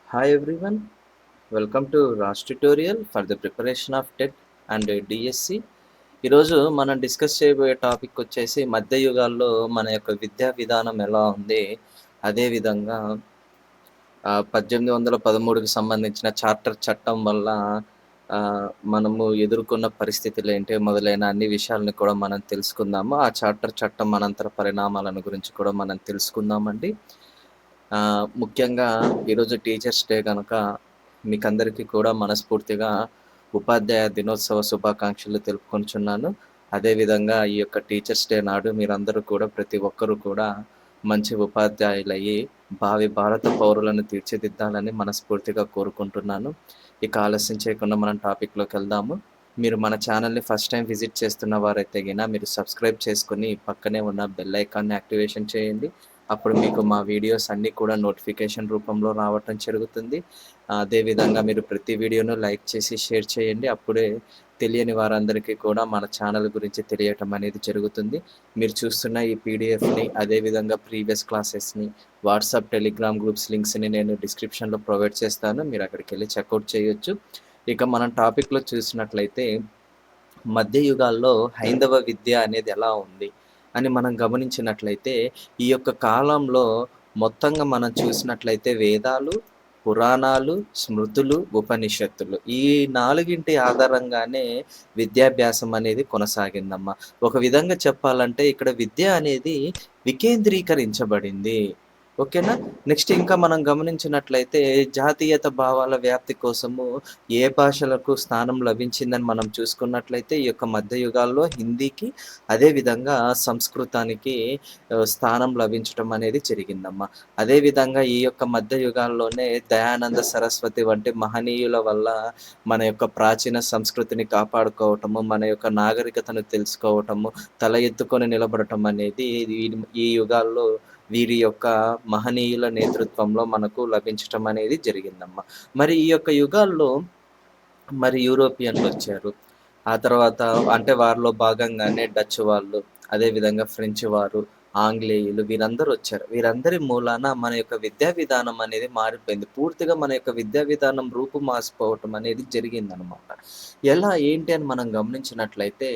Hi everyone, welcome to Raj tutorial for the preparation of TET and DSC. ఈరోజు మనం discuss చేయబోయే topic వచ్చేసి మధ్య యుగాల్లో మన యొక్క విద్యా విధానం ఎలా ఉంది, అదేవిధంగా 1813కి సంబంధించిన చార్టర్ చట్టం వల్ల మనము ఎదుర్కొన్న పరిస్థితులు ఏంటి మొదలైన అన్ని విషయాలను కూడా మనం తెలుసుకుందాము. ఆ చార్టర్ చట్టం అనంతర పరిణామాలను గురించి కూడా మనం తెలుసుకుందామండి. ముఖ్యంగా ఈరోజు టీచర్స్ డే కనుక మీకందరికీ కూడా మనస్ఫూర్తిగా ఉపాధ్యాయ దినోత్సవ శుభాకాంక్షలు తెలుపుకొనుచున్నాను. అదేవిధంగా ఈ యొక్క టీచర్స్ డే నాడు మీరందరూ కూడా ప్రతి ఒక్కరూ కూడా మంచి ఉపాధ్యాయులయ్యి భావి భారత పౌరులను తీర్చిదిద్దాలని మనస్ఫూర్తిగా కోరుకుంటున్నాను. ఇక ఆలస్యం చేయకుండా మనం టాపిక్‌లోకి వెళ్దాము. మీరు మన ఛానల్‌ని ఫస్ట్ టైం విజిట్ చేస్తున్న వారైతే మీరు సబ్స్క్రైబ్ చేసుకొని పక్కనే ఉన్న బెల్ ఐకాన్‌ని యాక్టివేషన్ చేయండి. అప్పుడు మీకు మా వీడియోస్ అన్నీ కూడా నోటిఫికేషన్ రూపంలో రావటం జరుగుతుంది. అదేవిధంగా మీరు ప్రతి వీడియోను లైక్ చేసి షేర్ చేయండి. అప్పుడే తెలియని వారందరికీ కూడా మన ఛానల్ గురించి తెలియటం అనేది జరుగుతుంది. మీరు చూస్తున్న ఈ పీడిఎఫ్‌ని అదేవిధంగా ప్రీవియస్ క్లాసెస్‌ని వాట్సాప్, టెలిగ్రామ్ గ్రూప్స్ లింక్స్‌ని నేను డిస్క్రిప్షన్‌లో ప్రొవైడ్ చేస్తాను. మీరు అక్కడికెళ్ళి చెక్‌ఔట్ చేయొచ్చు. ఇక మనం టాపిక్‌లో చూసినట్లయితే మధ్య యుగాల్లో హైందవ విద్య అనేది ఎలా ఉంది అని మనం గమనించినట్లయితే ఈ యొక్క కాలంలో మొత్తంగా మనం చూసినట్లయితే వేదాలు, పురాణాలు, స్మృతులు, ఉపనిషత్తులు ఈ నాలుగింటి ఆధారంగానే విద్యాభ్యాసం అనేది కొనసాగిందమ్మా. ఒక విధంగా చెప్పాలంటే ఇక్కడ విద్య అనేది వికేంద్రీకరించబడింది. ఓకేనా. నెక్స్ట్ ఇంకా మనం గమనించినట్లయితే జాతీయత భావాల వ్యాప్తి కోసము ఏ భాషలకు స్థానం లభించిందని మనం చూసుకున్నట్లయితే ఈ యొక్క మధ్య యుగాల్లో హిందీకి అదేవిధంగా సంస్కృతానికి స్థానం లభించటం అనేది జరిగిందమ్మా. అదేవిధంగా ఈ యొక్క మధ్య యుగాల్లోనే దయానంద సరస్వతి వంటి మహనీయుల వల్ల మన యొక్క ప్రాచీన సంస్కృతిని కాపాడుకోవటము, మన యొక్క నాగరికతను తెలుసుకోవటము, తల ఎత్తుకొని నిలబడటం అనేది ఈ యుగాల్లో వీరి యొక్క మహనీయుల నేతృత్వంలో మనకు లభించటం అనేది జరిగిందమ్మా. మరి ఈ యొక్క యుగాల్లో యూరోపియన్లు వచ్చారు. ఆ తర్వాత అంటే వారిలో భాగంగానే డచ్ వాళ్ళు, అదేవిధంగా ఫ్రెంచ్ వారు, ఆంగ్లేయులు వీరందరూ వచ్చారు. వీరందరి మూలాన మన యొక్క విద్యా విధానం అనేది మారిపోయింది. పూర్తిగా మన యొక్క విద్యా విధానం రూపుమాసిపోవటం అనేది జరిగిందనమాట. ఎలా ఏంటి అని మనం గమనించినట్లయితే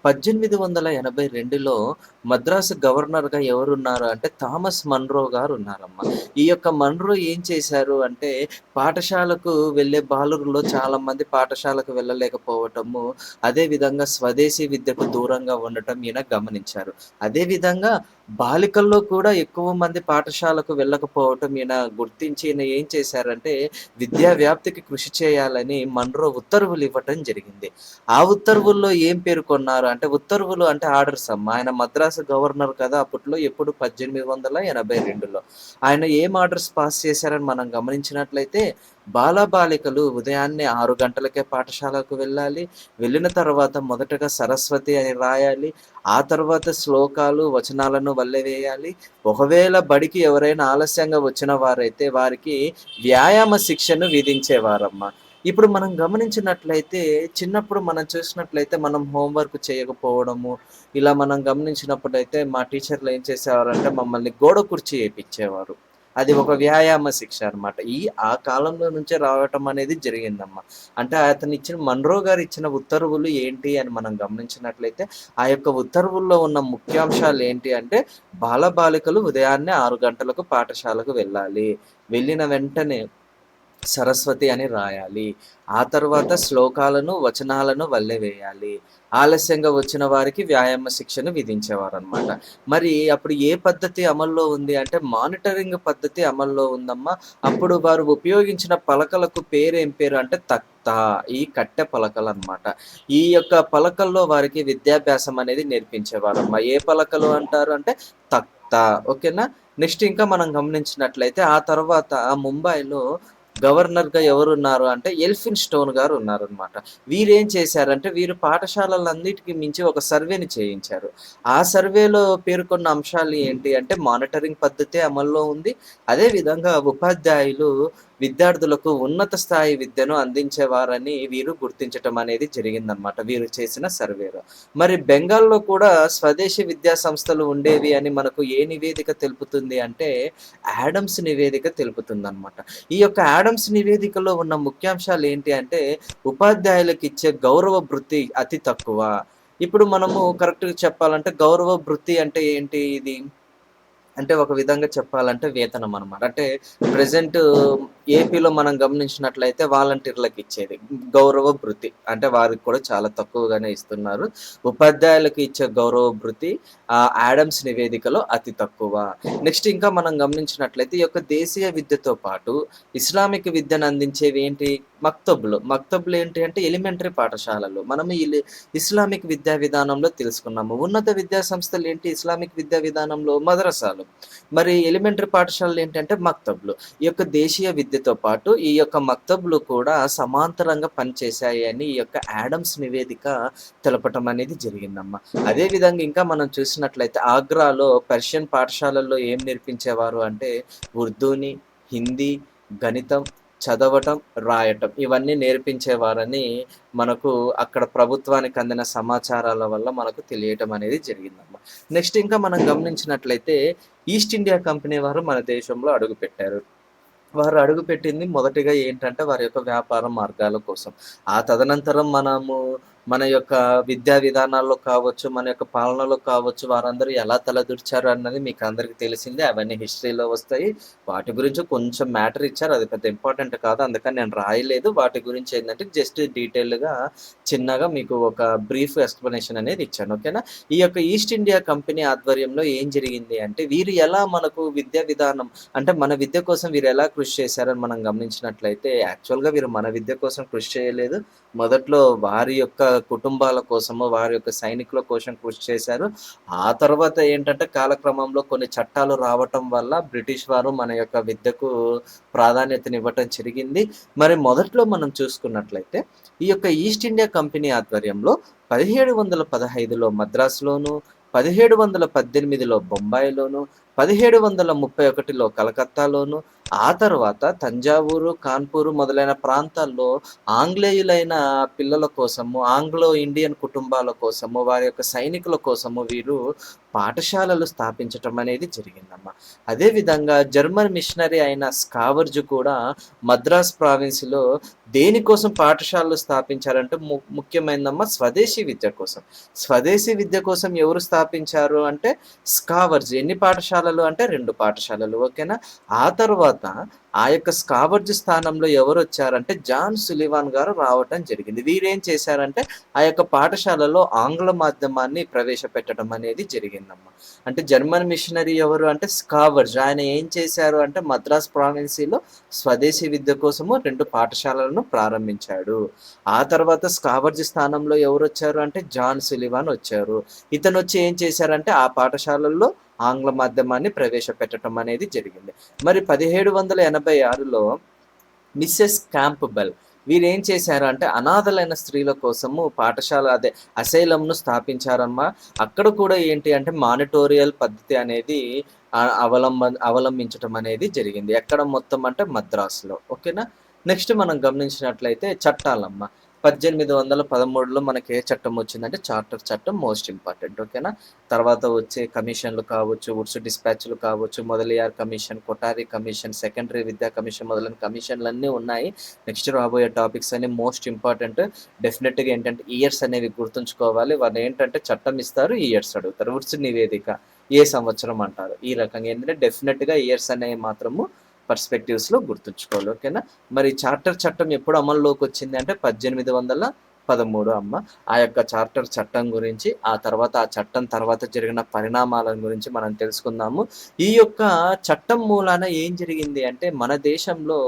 1882లో మద్రాసు గవర్నర్‌గా ఎవరున్నారు అంటే థామస్ మన్రో గారు ఉన్నారమ్మా. ఈ యొక్క మన్రో ఏం చేశారు అంటే పాఠశాలకు వెళ్ళే బాలురులో చాలామంది పాఠశాలకు వెళ్ళలేకపోవటము, అదేవిధంగా స్వదేశీ విద్యకు దూరంగా ఉండటం ఈయన గమనించారు. అదేవిధంగా బాలికల్లో కూడా ఎక్కువ మంది పాఠశాలకు వెళ్ళకపోవటం ఈయన గుర్తించి ఈయన ఏం చేశారంటే విద్యా వ్యాప్తికి కృషి చేయాలని మన్రో ఉత్తర్వులు ఇవ్వటం జరిగింది. ఆ ఉత్తర్వుల్లో ఏం పేర్కొన్నారు అంటే ఉత్తర్వులు అంటే ఆర్డర్స్ అమ్మ. ఆయన మద్రాసు గవర్నర్ కదా అప్పట్లో ఎప్పుడు 1882లో. ఆయన ఏం ఆర్డర్స్ పాస్ చేశారని మనం గమనించినట్లయితే బాలబాలికలు ఉదయాన్నే 6 గంటలకే పాఠశాలకు వెళ్ళాలి. వెళ్ళిన తర్వాత మొదటగా సరస్వతి అని రాయాలి. ఆ తర్వాత శ్లోకాలు, వచనాలను వల్లెవేయాలి. ఒకవేళ బడికి ఎవరైనా ఆలస్యంగా వచ్చిన వారైతే వారికి వ్యాయామ శిక్షను విధించేవారమ్మా. ఇప్పుడు మనం గమనించినట్లయితే చిన్నప్పుడు మనం చూసినట్లయితే మనం హోంవర్క్ చేయకపోవడము, ఇలా మనం గమనించినప్పుడైతే మా టీచర్లు ఏం చేసేవారంటే మమ్మల్ని గోడ కుర్చీ ఏపిచ్చేవారు. అది ఒక వ్యాయామ శిక్ష అనమాట. ఆ కాలంలో నుంచే రావటం అనేది జరిగిందమ్మా. అంటే అతను ఇచ్చిన మన్రో గారు ఇచ్చిన ఉత్తర్వులు ఏంటి అని మనం గమనించినట్లయితే ఆ యొక్క ఉత్తర్వుల్లో ఉన్న ముఖ్యాంశాలు ఏంటి అంటే బాలబాలికలు ఉదయాన్నే 6 గంటలకు పాఠశాలకు వెళ్ళాలి. వెళ్ళిన వెంటనే సరస్వతి అని రాయాలి. ఆ తర్వాత శ్లోకాలను, వచనాలను వల్లెవేయాలి. ఆలస్యంగా వచ్చిన వారికి వ్యాయామ శిక్షను విధించేవారనమాట. మరి అప్పుడు ఏ పద్ధతి అమల్లో ఉంది అంటే మానిటరింగ్ పద్ధతి అమల్లో ఉందమ్మా. అప్పుడు వారు ఉపయోగించిన పలకలకు పేరేం పేరు అంటే తక్తా, ఈ కట్టె పలకలనమాట. ఈ యొక్క పలకల్లో వారికి విద్యాభ్యాసం అనేది నేర్పించేవారమ్మా. ఏ పలకలు అంటారు అంటే తక్తా. ఓకేనా. నెక్స్ట్ ఇంకా మనం గమనించినట్లయితే ఆ తర్వాత ముంబైలో గవర్నర్‌గా ఎవరున్నారు అంటే ఎల్ఫిన్ స్టోన్ గారు ఉన్నారనమాట. వీరేం చేశారంటే వీరు పాఠశాలలన్నిటికి మించి ఒక సర్వేని చేయించారు. ఆ సర్వేలో పేర్కొన్న అంశాలు ఏంటి అంటే మానిటరింగ్ పద్ధతి అమల్లో ఉంది. అదేవిధంగా ఉపాధ్యాయులు విద్యార్థులకు ఉన్నత స్థాయి విద్యను అందించేవారని వీరు గుర్తించటం అనేది జరిగిందనమాట. వీరు చేసిన సర్వేలో. మరి బెంగాల్‌లో కూడా స్వదేశీ విద్యా సంస్థలు ఉండేవి అని మనకు ఏ నివేదిక తెలుపుతుంది అంటే, యాడమ్స్ నివేదిక తెలుపుతుందనమాట. ఈ యొక్క యాడమ్స్ నివేదికలో ఉన్న ముఖ్యాంశాలేంటి అంటే, ఉపాధ్యాయులకిచ్చే గౌరవ భృతి అతి తక్కువ. ఇప్పుడు మనము కరెక్ట్‌గా చెప్పాలంటే గౌరవ భృతి అంటే ఏంటి ఇది? అంటే ఒక విధంగా చెప్పాలంటే వేతనం అనమాట. అంటే ప్రెజెంట్ ఏపీలో మనం గమనించినట్లయితే వాలంటీర్లకిచ్చేది. గౌరవ భృతి. అంటే వారికి కూడా చాలా తక్కువగానే ఇస్తున్నారు. ఉపాధ్యాయులకు ఇచ్చే గౌరవ భృతి యాడమ్స్ నివేదికలో అతి తక్కువ. నెక్స్ట్ ఇంకా మనం గమనించినట్లయితే ఈ యొక్క దేశీయ విద్యతో పాటు ఇస్లామిక్ విద్యను అందించేవి ఏంటి? మక్తబులు. మక్తబులు ఏంటి అంటే ఎలిమెంటరీ పాఠశాలలు. మనము ఇస్లామిక్ విద్యా విధానంలో తెలుసుకున్నాము. ఉన్నత విద్యా సంస్థలు ఏంటి ఇస్లామిక్ విద్యా విధానంలో? మదరసాలు. మరి ఎలిమెంటరీ పాఠశాలలు ఏంటంటే మక్తబ్‌లు. ఈ యొక్క దేశీయ విద్యతో పాటు ఈ యొక్క మక్తబ్‌లు కూడా సమాంతరంగా పనిచేశాయి అని ఈ యొక్క యాడమ్స్ నివేదిక తెలపటం అనేది జరిగిందమ్మా. అదే విధంగా ఇంకా మనం చూసినట్లయితే ఆగ్రాలో పర్షియన్ పాఠశాలల్లో ఏం నేర్పించేవారు అంటే ఉర్దూని, హిందీ, గణితం, చదవటం, రాయటం ఇవన్నీ నేర్పించేవారని మనకు అక్కడ ప్రభుత్వానికి అందిన సమాచారాల వల్ల మనకు తెలియటం అనేది జరిగిందమ్మా. నెక్స్ట్ ఇంకా మనం గమనించినట్లయితే ఈస్ట్ ఇండియా కంపెనీ వారు మన దేశంలో అడుగుపెట్టారు. వారు అడుగుపెట్టింది మొదటిగా ఏంటంటే వారి యొక్క వ్యాపార మార్గాల కోసం. ఆ తదనంతరం మన యొక్క విద్యా విధానాల్లో కావచ్చు, మన యొక్క పాలనలో కావచ్చు, వారందరూ ఎలా తలదూర్చారు అన్నది మీకు అందరికి తెలిసిందే. అవన్నీ హిస్టరీలో వస్తాయి. వాటి గురించి కొంచెం మ్యాటర్ ఇచ్చారు. అది పెద్ద ఇంపార్టెంట్ కాదు. అందుకని నేను రాయలేదు. వాటి గురించి ఏందంటే జస్ట్ డీటెయిల్‌గా చిన్నగా మీకు ఒక బ్రీఫ్ ఎక్స్‌ప్లనేషన్ అనేది ఇచ్చాను. ఓకేనా? ఈ యొక్క ఈస్ట్ ఇండియా కంపెనీ ఆధ్వర్యంలో ఏం జరిగింది అంటే వీరు ఎలా మనకు విద్యా విధానం అంటే మన విద్య కోసం వీరెలా కృషి చేశారని మనం గమనించినట్లయితే, యాక్చువల్‌గా వీరు మన విద్య కోసం కృషి చేయలేదు. మొదట్లో వారి యొక్క కుటుంబాల కోసము, వారి యొక్క సైనికుల కోసం కృషి చేశారు. ఆ తర్వాత ఏంటంటే, కాలక్రమంలో కొన్ని చట్టాలు రావటం వల్ల బ్రిటిష్ వారు మన యొక్క విద్యకు ప్రాధాన్యతనివ్వటం జరిగింది. మరి మొదట్లో మనం చూసుకున్నట్లయితే, ఈ యొక్క ఈస్ట్ ఇండియా కంపెనీ ఆధ్వర్యంలో 1715లో మద్రాసులోను, 1718లో బొంబాయిలోను, 1731లో కలకత్తాలోను, ఆ తర్వాత తంజావూరు, కాన్పూరు మొదలైన ప్రాంతాల్లో ఆంగ్లేయులైన పిల్లల కోసము, ఆంగ్లో ఇండియన్ కుటుంబాల కోసము, వారి యొక్క సైనికుల కోసము వీరు పాఠశాలలు స్థాపించటం అనేది జరిగిందమ్మా. అదే విధంగా జర్మన్ మిషనరీ అయిన స్కావర్జ్ కూడా మద్రాస్ ప్రావిన్స్‌లో దేనికోసం పాఠశాలలు స్థాపించారంటే ముఖ్యమైనదమ్మా స్వదేశీ విద్య కోసం. స్వదేశీ విద్య కోసం ఎవరు స్థాపించారు అంటే స్కావర్జ్. ఎన్ని పాఠశాలలు అంటే 2 పాఠశాలలు. ఓకేనా? ఆ తర్వాత ఆ యొక్క స్కావర్జ్ స్థానంలో ఎవరొచ్చారంటే జాన్ సులివాన్ గారు రావటం జరిగింది. వీరేం చేశారంటే ఆ యొక్క పాఠశాలలో ఆంగ్ల మాధ్యమాన్ని ప్రవేశపెట్టడం అనేది జరిగిందమ్మా. అంటే జర్మన్ మిషనరీ ఎవరు అంటే స్కావర్జ్. ఆయన ఏం చేశారు అంటే మద్రాస్ ప్రావిన్సీలో స్వదేశీ విద్య కోసము 2 పాఠశాలలను ప్రారంభించాడు. ఆ తర్వాత స్కావర్జ్ స్థానంలో ఎవరొచ్చారు అంటే జాన్ సులివాన్ వచ్చారు. ఇతనొచ్చి ఏం చేశారంటే ఆ పాఠశాలల్లో ఆంగ్ల మాధ్యమాన్ని ప్రవేశపెట్టడం అనేది జరిగింది. మరి 1786లో మిసెస్ క్యాంప్‌బెల్ వీరేం చేశారు అంటే అనాథలైన స్త్రీల కోసము పాఠశాల అదే అసైలంను స్థాపించారమ్మా. అక్కడ కూడా ఏంటి అంటే మానిటోరియల్ పద్ధతి అనేది అవలంబించటం అనేది జరిగింది. ఎక్కడ మొత్తం అంటే మద్రాసులో. ఓకేనా? నెక్స్ట్ మనం గమనించినట్లయితే చట్టాలమ్మ. 1813లో మనకి ఏ చట్టం వచ్చిందంటే చార్టర్ చట్టం మోస్ట్ ఇంపార్టెంట్. ఓకేనా? తర్వాత వచ్చే కమిషన్‌లు కావచ్చు, వుడ్స్ డిస్పాచ్‌లు కావచ్చు, Mudaliar commission, Kothari commission, secondary విద్యా కమిషన్ మొదలైన కమిషన్‌లన్నీ ఉన్నాయి. నెక్స్ట్ రాబోయే టాపిక్స్ అన్ని మోస్ట్ ఇంపార్టెంట్. డెఫినిట్‌గా ఏంటంటే ఇయర్స్ అనేవి గుర్తుంచుకోవాలి. వాళ్ళేంటంటే చట్టం ఇస్తారు, ఇయర్స్ అడుగుతారు. వుడ్స్ నివేదిక ఏ సంవత్సరం అంటారు. ఈ రకంగా ఏంటంటే డెఫినిట్‌గా ఇయర్స్ అనేవి మాత్రము పర్స్పెక్టివ్స్‌లో గుర్తుంచుకోవాలి. ఓకేనా? మరి చార్టర్ చట్టం ఎప్పుడు అమల్లోకొచ్చింది అంటే 1813 అమ్మ. ఆ యొక్క చార్టర్ చట్టం గురించి, ఆ తర్వాత ఆ చట్టం తర్వాత జరిగిన పరిణామాల గురించి మనం తెలుసుకుందాము. ఈ యొక్క చట్టం మూలాన ఏం జరిగింది అంటే మన దేశంలో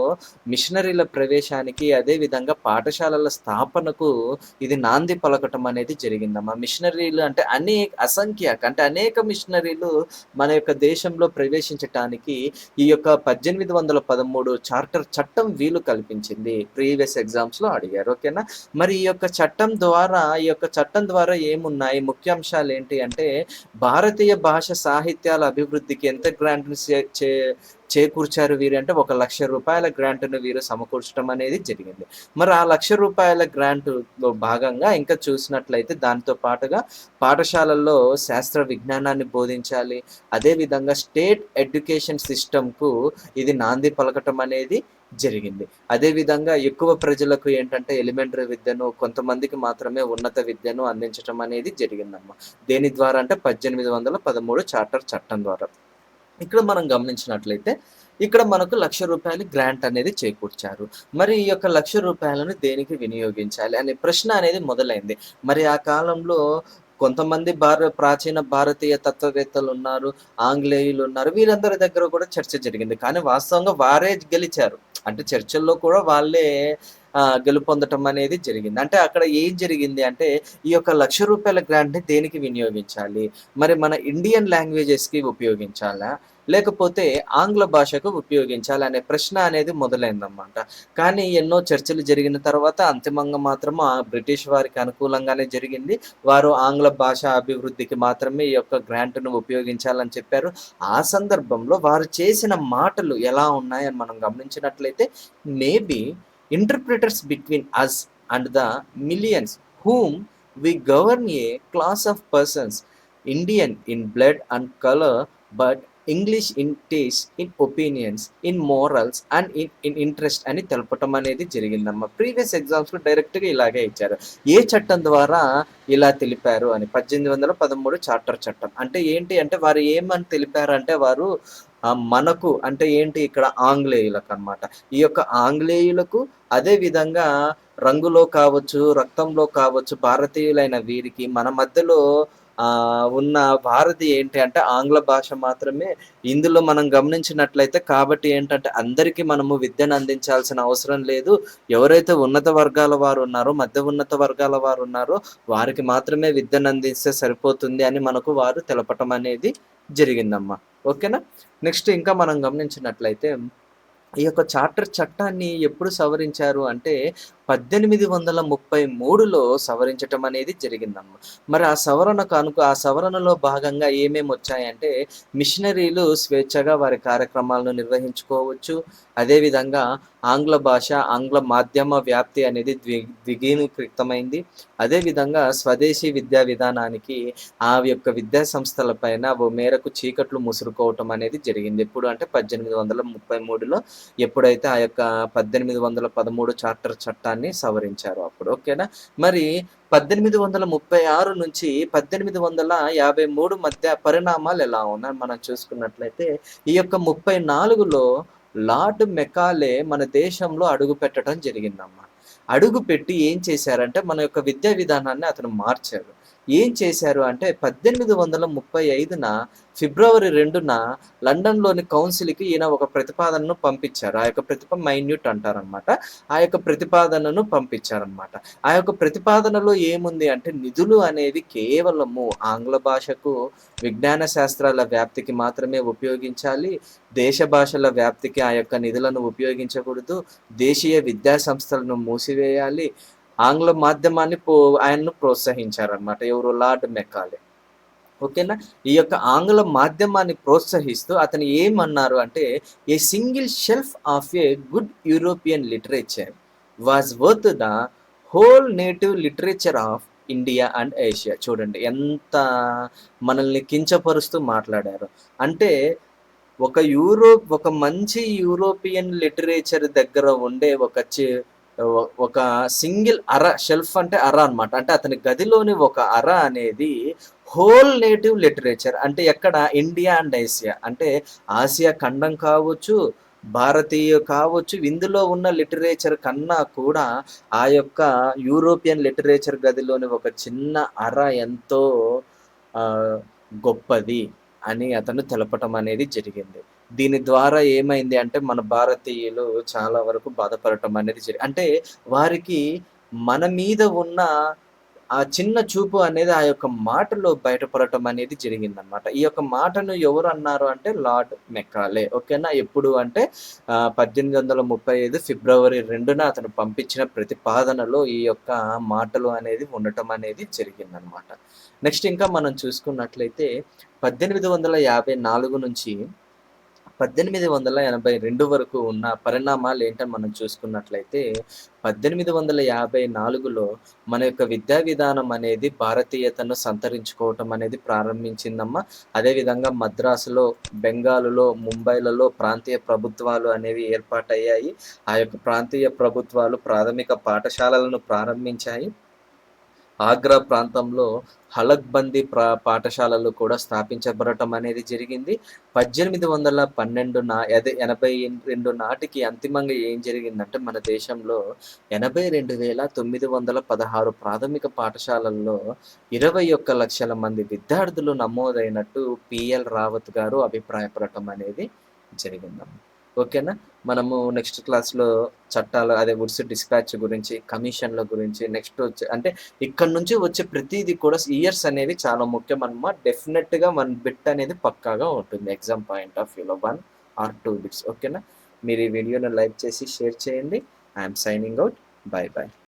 మిషనరీల ప్రవేశానికి, అదే విధంగా పాఠశాలల స్థాపనకు ఇది నాంది పలకటం అనేది జరిగిందమ్మా. మిషనరీలు అంటే అనేక మిషనరీలు మన యొక్క దేశంలో ప్రవేశించటానికి ఈ యొక్క 1813 చార్టర్ చట్టం వీలు కల్పించింది. ప్రీవియస్ ఎగ్జామ్స్‌లో అడిగారు. ఓకేనా? మరి ఈ యొక్క చట్టం ద్వారా ఈ యొక్క చట్టం ద్వారా ఏమున్నాయి? ముఖ్యాంశాలేంటి అంటే, భారతీయ భాష సాహిత్యాల అభివృద్ధికి ఎంత గ్రాంట్‌ని చేకూర్చారు వీరు అంటే, ఒక రూ. 1,00,000 గ్రాంట్‌ని వీరు సమకూర్చడం అనేది జరిగింది. మరి ఆ రూ. 1,00,000 గ్రాంట్‌లో భాగంగా ఇంకా చూసినట్లయితే దాంతో పాటుగా పాఠశాలల్లో శాస్త్ర విజ్ఞానాన్ని బోధించాలి. అదే విధంగా స్టేట్ ఎడ్యుకేషన్ సిస్టమ్‌కు ఇది నాంది పలకటం అనేది జరిగింది. అదే విధంగా ఎక్కువ ప్రజలకు ఏంటంటే ఎలిమెంటరీ విద్యను, కొంతమందికి మాత్రమే ఉన్నత విద్యను అందించటం అనేది జరిగిందమ్మా. దేని ద్వారా అంటే 1813 చార్టర్ చట్టం ద్వారా. ఇక్కడ మనం గమనించినట్లయితే, ఇక్కడ మనకు రూ. 1,00,000 గ్రాంట్ అనేది చేకూర్చారు. మరి ఈ యొక్క రూ. 1,00,000 దేనికి వినియోగించాలి అనే ప్రశ్న అనేది మొదలైంది. మరి ఆ కాలంలో కొంతమంది ప్రాచీన భారతీయ తత్వవేత్తలున్నారు, ఆంగ్లేయులున్నారు. వీరందరి దగ్గర కూడా చర్చ జరిగింది. కానీ వాస్తవంగా వారే గెలిచారు. అంటే చర్చల్లో కూడా వాళ్ళే గెలుపొందటం అనేది జరిగింది. అంటే అక్కడ ఏం జరిగింది అంటే, ఈ యొక్క రూ. 1,00,000 గ్రాంట్‌ని దేనికి వినియోగించాలి? మరి మన ఇండియన్ లాంగ్వేజెస్‌కి ఉపయోగించాలా? లేకపోతే ఆంగ్ల భాషకు ఉపయోగించాలా? అనే ప్రశ్న అనేది మొదలైందనమాట. కానీ ఎన్నో చర్చలు జరిగిన తర్వాత అంతిమంగా మాత్రం బ్రిటిష్ వారికి అనుకూలంగానే జరిగింది. వారు ఆంగ్ల భాష అభివృద్ధికి మాత్రమే ఈ యొక్క గ్రాంట్‌ను ఉపయోగించాలని చెప్పారు. ఆ సందర్భంలో వారు చేసిన మాటలు ఎలా ఉన్నాయని మనం గమనించినట్లయితే, maybe interpreters between us and the millions whom we govern a class of persons, Indian in blood and color, but English in taste, in opinions, in morals and in interest అని తెలపటం అనేది జరిగిందమ్మా. ప్రీవియస్ ఎగ్జామ్స్‌లో డైరెక్ట్‌గా ఇలాగే ఇచ్చారు. ఏ చట్టం ద్వారా ఇలా తెలిపారు అని 1813 చార్టర్ చట్టం. అంటే ఏంటి అంటే వారు ఏమని తెలిపారంటే వారు మనకు అంటే ఏంటి ఇక్కడ ఆంగ్లేయులకనమాట. ఈ యొక్క ఆంగ్లేయులకు అదే విధంగా రంగులో కావచ్చు, రక్తంలో కావచ్చు, భారతీయులైన వీరికి మన మధ్యలో ఉన్న వారధి ఏంటి అంటే ఆంగ్ల భాష మాత్రమే. ఇందులో మనం గమనించినట్లయితే కాబట్టి ఏంటంటే అందరికీ మనము విద్యను అందించాల్సిన అవసరం లేదు. ఎవరైతే ఉన్నత వర్గాల వారు ఉన్నారో, మధ్య ఉన్నత వర్గాల వారు ఉన్నారో వారికి మాత్రమే విద్యను అందిస్తే సరిపోతుంది అని మనకు వారు తెలపటం అనేది జరిగిందమ్మా. ఓకేనా? నెక్స్ట్ ఇంకా మనం గమనించినట్లయితే ఈ యొక్క చార్టర్ చట్టాన్ని ఎప్పుడు సవరించారు అంటే 1833లో సవరించటం అనేది జరిగిందమ్మ. మరి ఆ సవరణలో భాగంగా ఏమేమొచ్చాయంటే మిషనరీలు స్వేచ్ఛగా వారి కార్యక్రమాలను నిర్వహించుకోవచ్చు. అదేవిధంగా ఆంగ్ల భాష, ఆంగ్ల మాధ్యమ వ్యాప్తి అనేది ద్విగుణీకృతమైంది. అదేవిధంగా స్వదేశీ విద్యా విధానానికి ఆ యొక్క విద్యా సంస్థల పైన ఓ మేరకు చీకట్లు ముసురుకోవటం అనేది జరిగింది. ఎప్పుడు అంటే 1833లో ఎప్పుడైతే ఆ యొక్క 1813 చార్టర్ చట్టాన్ని సవరించారో అప్పుడు. ఓకేనా? మరి 1836 నుంచి 1853 మధ్య పరిణామాలు ఎలా ఉన్నాయి మనం చూసుకున్నట్లయితే, ఈ యొక్క 34లో లార్డ్ మెకాలే మన దేశంలో అడుగుపెట్టడం జరిగిందమ్మా. అడుగుపెట్టి ఏం చేశారంటే, మన యొక్క విద్యా విధానాన్ని అతను మార్చారు. ఏం చేశారు అంటే 1835న ఫిబ్రవరి 2న లండన్‌లోని కౌన్సిల్‌కి ఈయన ఒక ప్రతిపాదనను పంపించారు. ఆ యొక్క మైన్యూట్ అంటారనమాట. ఆ యొక్క ప్రతిపాదనను పంపించారనమాట. ఆ యొక్క ప్రతిపాదనలో ఏముంది అంటే నిధులు అనేవి కేవలము ఆంగ్ల భాషకు, విజ్ఞాన శాస్త్రాల వ్యాప్తికి మాత్రమే ఉపయోగించాలి. దేశ భాషల వ్యాప్తికి ఆ యొక్క నిధులను ఉపయోగించకూడదు. దేశీయ విద్యా సంస్థలను మూసివేయాలి. ఆంగ్ల మాధ్యమాన్ని ఆయన్ను ప్రోత్సహించారనమాట. ఎవరు? Lord Macaulay. ఓకేనా? ఈ యొక్క ఆంగ్ల మాధ్యమాన్ని ప్రోత్సహిస్తూ అతను ఏమన్నారు అంటే, a single shelf of a good European literature was worth the whole native literature of India and Asia. చూడండి ఎంత మనల్ని కించపరుస్తూ మాట్లాడారు. అంటే ఒక మంచి యూరోపియన్ లిటరేచర్ దగ్గర ఉండే ఒక సింగిల్ అర, షెల్ఫ్ అంటే అర అనమాట. అంటే అతని గదిలోని ఒక అర అనేది హోల్ నేటివ్ లిటరేచర్ అంటే ఎక్కడ? ఇండియా అండ్ ఏషియా అంటే ఆసియా ఖండం కావచ్చు, భారతీయ కావచ్చు, ఇందులో ఉన్న లిటరేచర్ కన్నా కూడా ఆ యొక్క యూరోపియన్ లిటరేచర్ గదిలోని ఒక చిన్న అర ఎంతో గొప్పది అని అతను తెలపటం అనేది జరిగింది. దీని ద్వారా ఏమైంది అంటే మన భారతీయులు చాలా వరకు బాధపడటం అనేది అంటే వారికి మన మీద ఉన్న ఆ చిన్న చూపు అనేది ఆ యొక్క మాటలో బయటపడటం అనేది జరిగిందనమాట. ఈ యొక్క మాటను ఎవరు అన్నారు అంటే లార్డ్ మెకాలే. ఓకేనా. ఎప్పుడు అంటే 1835 ఫిబ్రవరి 2న అతను పంపించిన ప్రతిపాదనలో ఈ యొక్క మాటలు అనేది ఉండటం అనేది జరిగిందనమాట. నెక్స్ట్ ఇంకా మనం చూసుకున్నట్లయితే 1854 నుంచి 1882 వరకు ఉన్న పరిణామాలేంటని మనం చూసుకున్నట్లయితే, 1854లో మన యొక్క విద్యా విధానం అనేది భారతీయతను సంతరించుకోవటం అనేది ప్రారంభించిందమ్మా. అదేవిధంగా మద్రాసులో, బెంగాలులో, ముంబైలలో ప్రాంతీయ ప్రభుత్వాలు అనేవి ఏర్పాటయ్యాయి. ఆ యొక్క ప్రాంతీయ ప్రభుత్వాలు ప్రాథమిక పాఠశాలలను ప్రారంభించాయి. ఆగ్రా ప్రాంతంలో హలక్‌బందీ పాఠశాలలు కూడా స్థాపించబడటం అనేది జరిగింది. 1812 అదే 82 నాటికి అంతిమంగా ఏం జరిగిందంటే మన దేశంలో 82,916 ప్రాథమిక పాఠశాలల్లో 21,00,000 మంది విద్యార్థులు నమోదైనట్టు పిఎల్ రావత్ గారు అభిప్రాయపడటం అనేది జరిగిందమ్మ. ఓకేనా. మనము నెక్స్ట్ క్లాస్‌లో చట్టాలు అదే వుడ్స్ డిస్పాచ్ గురించి, కమిషన్‌ల గురించి నెక్స్ట్ అంటే ఇక్కడి నుంచి వచ్చే ప్రతీది కూడా ఇయర్స్ అనేవి చాలా ముఖ్యమనమాట. డెఫినెట్‌గా 1 బిట్ అనేది పక్కాగా ఉంటుంది ఎగ్జామ్ పాయింట్ ఆఫ్ వ్యూలో 1 ఆర్ 2 బిట్స్. ఓకేనా. మీరు ఈ వీడియోని లైక్ చేసి షేర్ చేయండి. I am signing out. By by.